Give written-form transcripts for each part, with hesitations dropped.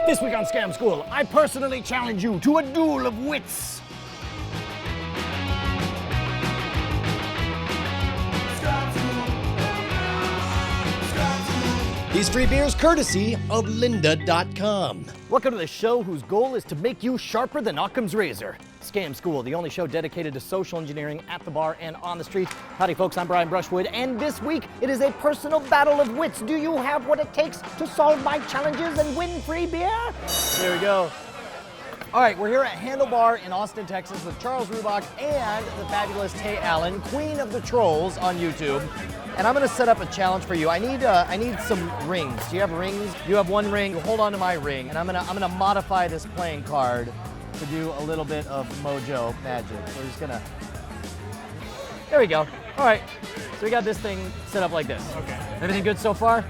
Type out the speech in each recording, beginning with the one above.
This week on Scam School, I personally challenge you to a duel of wits. These free beers courtesy of lynda.com. Welcome to the show whose goal is to make you sharper than Occam's razor. Scam School, the only show dedicated to social engineering at the bar and on the street. Howdy folks, I'm Brushwood, and this week it is a personal battle of wits. Do you have what it takes to solve my challenges and win free beer? Here we go. All right, we're here at Handlebar in Austin, Texas with Charles Rubach and the fabulous Tay Allen, queen of the trolls on YouTube. And I'm gonna set up a challenge for you. I need some rings. Do you have rings? You have one ring. Hold on to my ring, and I'm gonna modify this playing card to do a little bit of mojo magic. So we're just gonna. There we go. All right. So we got this thing set up like this. Okay. Everything good so far?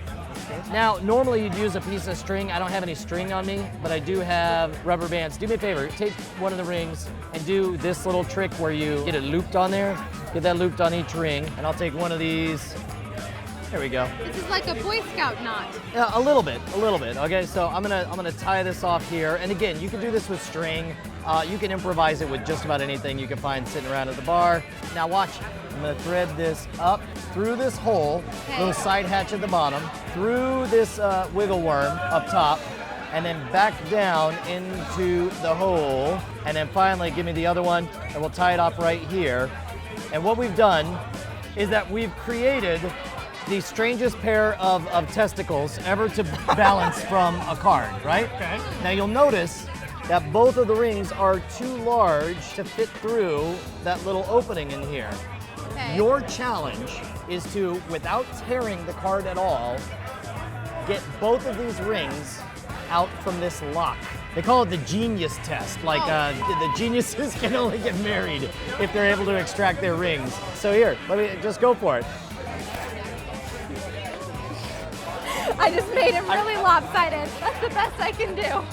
Now, normally you'd use a piece of string. I don't have any string on me, but I do have rubber bands. Do me a favor, take one of the rings and do this little trick where you get it looped on there. Get that looped on each ring, and I'll take one of these. There we go. This is like a Boy Scout knot. Yeah, a little bit. Okay, so I'm gonna tie this off here, and again, you can do this with string. You can improvise it with just about anything you can find sitting around at the bar. Now watch. I'm gonna thread this up through this hole, little side hatch at the bottom, through this wiggle worm up top, and then back down into the hole, and then finally give me the other one, and we'll tie it off right here. And what we've done is that we've created the strangest pair of testicles ever to balance from a card, right? Okay. Now you'll notice that both of the rings are too large to fit through that little opening in here. Okay. Your challenge is to, without tearing the card at all, get both of these rings out from this lock. They call it the genius test. Like the geniuses can only get married if they're able to extract their rings. So here, let me just go for it. I just made it really lopsided. That's the best I can do.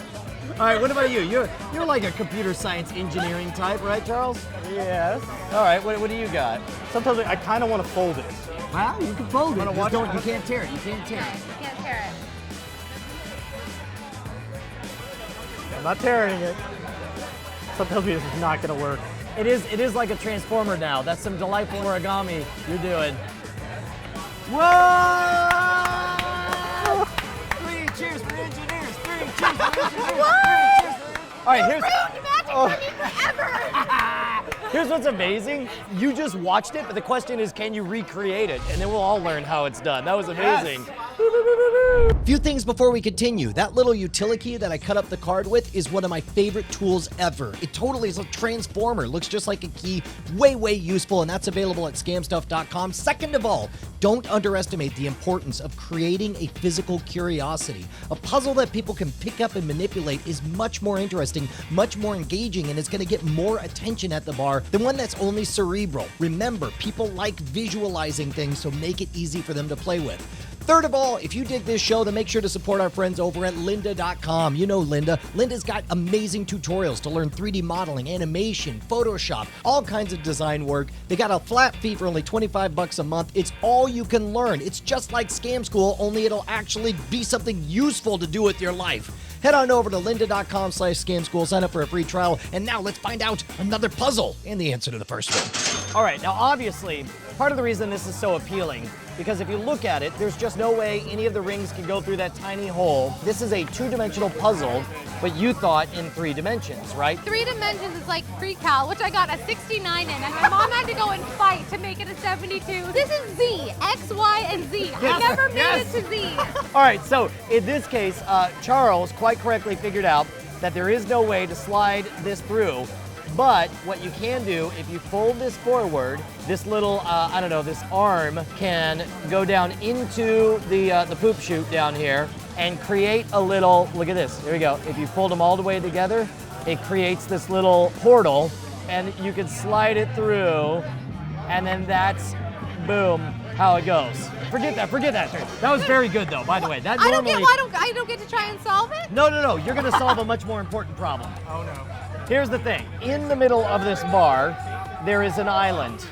All right, what about you? You're like a computer science engineering type, right, Charles? Yes. All right, what do you got? Sometimes I kind of want to fold it. Well, you can fold it. Wanna Just watch don't. it? You can't tear it. You can't tear it. You can't tear it. I'm not tearing it. Sometimes this is not going to work. It is like a transformer now. That's some delightful origami you're doing. Whoa! 3 cheers for engineers. 3 cheers for engineers. 3 cheers for engineers. All right, here's what's amazing. You just watched it, but the question is, can you recreate it? And then we'll all learn how it's done. That was amazing. Few things before we continue. That little utility key that I cut up the card with is one of my favorite tools ever. It totally is a transformer. Looks just like a key. Way, way useful, and that's available at scamstuff.com. Second of all, don't underestimate the importance of creating a physical curiosity. A puzzle that people can pick up and manipulate is much more interesting, much more engaging, and it's going to get more attention at the bar than one that's only cerebral. Remember, people like visualizing things, so make it easy for them to play with. Third of all, if you dig this show, then make sure to support our friends over at lynda.com. You know Lynda. Lynda's got amazing tutorials to learn 3D modeling, animation, Photoshop, all kinds of design work. They got a flat fee for only $25 a month. It's all you can learn. It's just like Scam School, only it'll actually be something useful to do with your life. Head on over to lynda.com/scamschool, sign up for a free trial, and now let's find out another puzzle and the answer to the first one. All right, now obviously, part of the reason this is so appealing, because if you look at it, there's just no way any of the rings can go through that tiny hole. This is a 2-dimensional puzzle, but you thought in 3 dimensions, right? 3 dimensions is like pre-cal, which I got a 69 in, and my mom had to go and fight to make it a 72. This is Z, X, Y, and Z. I never made it to Z. All right, so in this case, Charles quite correctly figured out that there is no way to slide this through. But what you can do, if you fold this forward, this little, this arm can go down into the poop chute down here and create a little, look at this, here we go. If you fold them all the way together, it creates this little portal, and you can slide it through, and then that's, boom, how it goes. Forget that. That was very good though, by the way. That I normally... I don't get to try and solve it? No, you're gonna solve a much more important problem. Oh no. Here's the thing. In the middle of this bar, there is an island.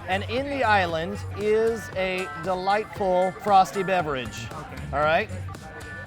And in the island is a delightful frosty beverage. Okay. All right?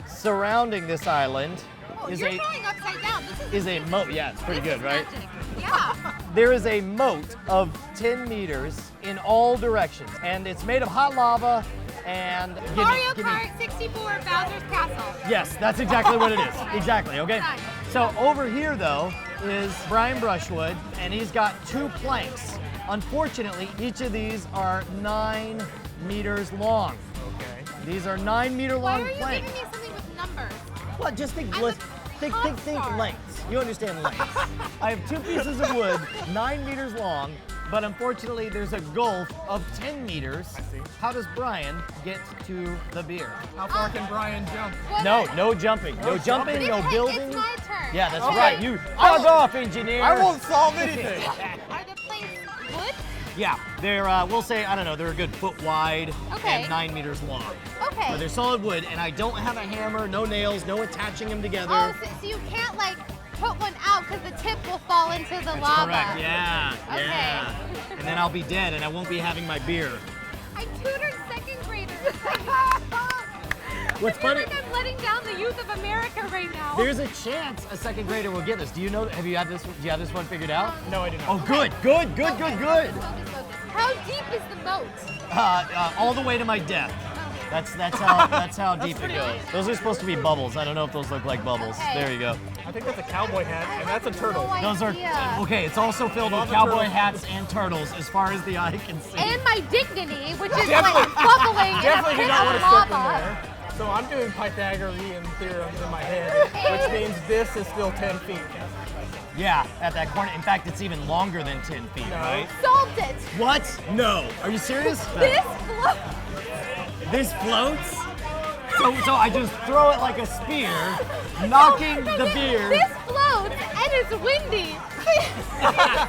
Surrounding this island is you're a going upside down. This is a moat. Yeah, it's pretty this good, is right? magic. Yeah. There is a moat of 10 meters in all directions, and it's made of hot lava. And Mario Kart 64 Bowser's Castle. Yes, that's exactly what it is. Exactly. Okay. Done. So over here though is Brian Brushwood, and he's got 2 planks. Unfortunately, each of these are 9 meters long. Okay. These are 9-meter Why long are you planks. giving me something with numbers? Well, just think, I'm a think pop star. lengths. You understand lengths. I have 2 pieces of wood, 9 meters long, but unfortunately there's a gulf of 10 meters. I see. How does Brian get to the beer? How far can Brian jump? What No, are- no jumping. No jumping, It's no my- building. It's my turn. Yeah, that's Okay. right. You fuck off, engineer. I won't solve anything. Are the planks wood? Yeah, they're, we'll say, I don't know, they're a good foot wide Okay. and 9 meters long. Okay. But they're solid wood, and I don't have a hammer, no nails, no attaching them together. Oh, so you can't like put one out because the tip will fall into the lava. Correct, yeah, Okay. yeah. And then I'll be dead, and I won't be having my beer. I tutored second graders. What's I feel funny, like I'm letting down the youth of America right now. there's a chance a second grader will get this. Do you know, do you have this one figured out? No, I do not. Oh, good, good, good, good, good. Focus, focus. How deep is the moat? All the way to my death. That's how deep it goes. Those are supposed to be bubbles. I don't know if those look like bubbles. Okay. There you go. I think that's a cowboy hat, and that's a turtle. No Those are idea. okay. It's also filled with Lava cowboy turtles. hats and turtles, as far as the eye can see. And my dignity, which is Definitely- like bubbling in a Definitely do pit not of want to step in lava. there. So I'm doing Pythagorean theorems in my head, which means this is still 10 feet. Yeah, at that corner. In fact, it's even longer than 10 feet, No. right? Solved it. What? No. Are you serious? This float. This floats? So I just throw it like a spear, knocking the beer. This floats and it's windy. I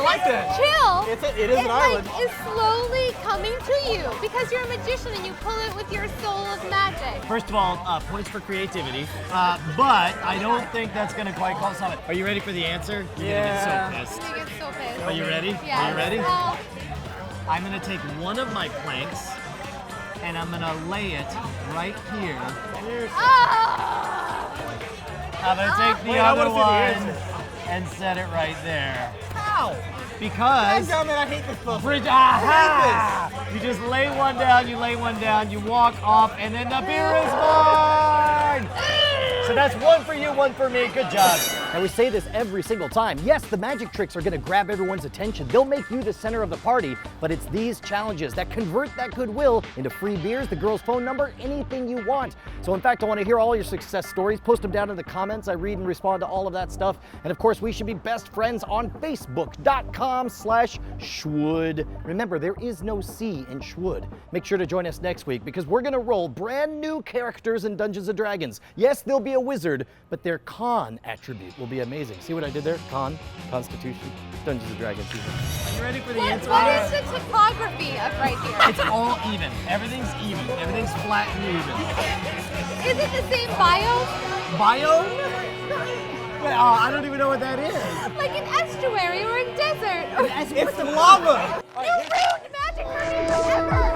like that. Chill. It is an island. Like, is slowly coming to you because you're a magician and you pull it with your soul of magic. First of all, points for creativity, but I don't think that's gonna quite call something. Are you ready for the answer? You're Yeah. gonna get so I'm pissed. gonna get so pissed. Are you ready? Yeah. Are you ready? Well, I'm gonna take one of my planks and I'm gonna lay it right here. ah! I'm gonna take the Wait, I other wanna see the one and set it right there. How? Because Goddammit, I hate this puzzle. bridge, aha! You just lay one down, you walk off, and then the beer is mine! So that's one for you, one for me. Good job. Now we say this every single time. Yes, the magic tricks are gonna grab everyone's attention. They'll make you the center of the party, but it's these challenges that convert that goodwill into free beers, the girl's phone number, anything you want. So in fact, I wanna hear all your success stories. Post them down in the comments. I read and respond to all of that stuff. And of course, we should be best friends on Facebook.com/Schwood. Remember, there is no C in Schwood. Make sure to join us next week because we're gonna roll brand new characters in Dungeons & Dragons. Yes, there'll be a wizard, but their con attribute will be amazing. See what I did there? Con, Constitution, Dungeons & Dragons. Are you ready for the answer? What is the topography of right here? It's all even. Everything's even. Everything's flat and even. Is it the same biome? Biome? I don't even know what that is. Like an estuary or a desert? It's lava! You ruined magic for me forever!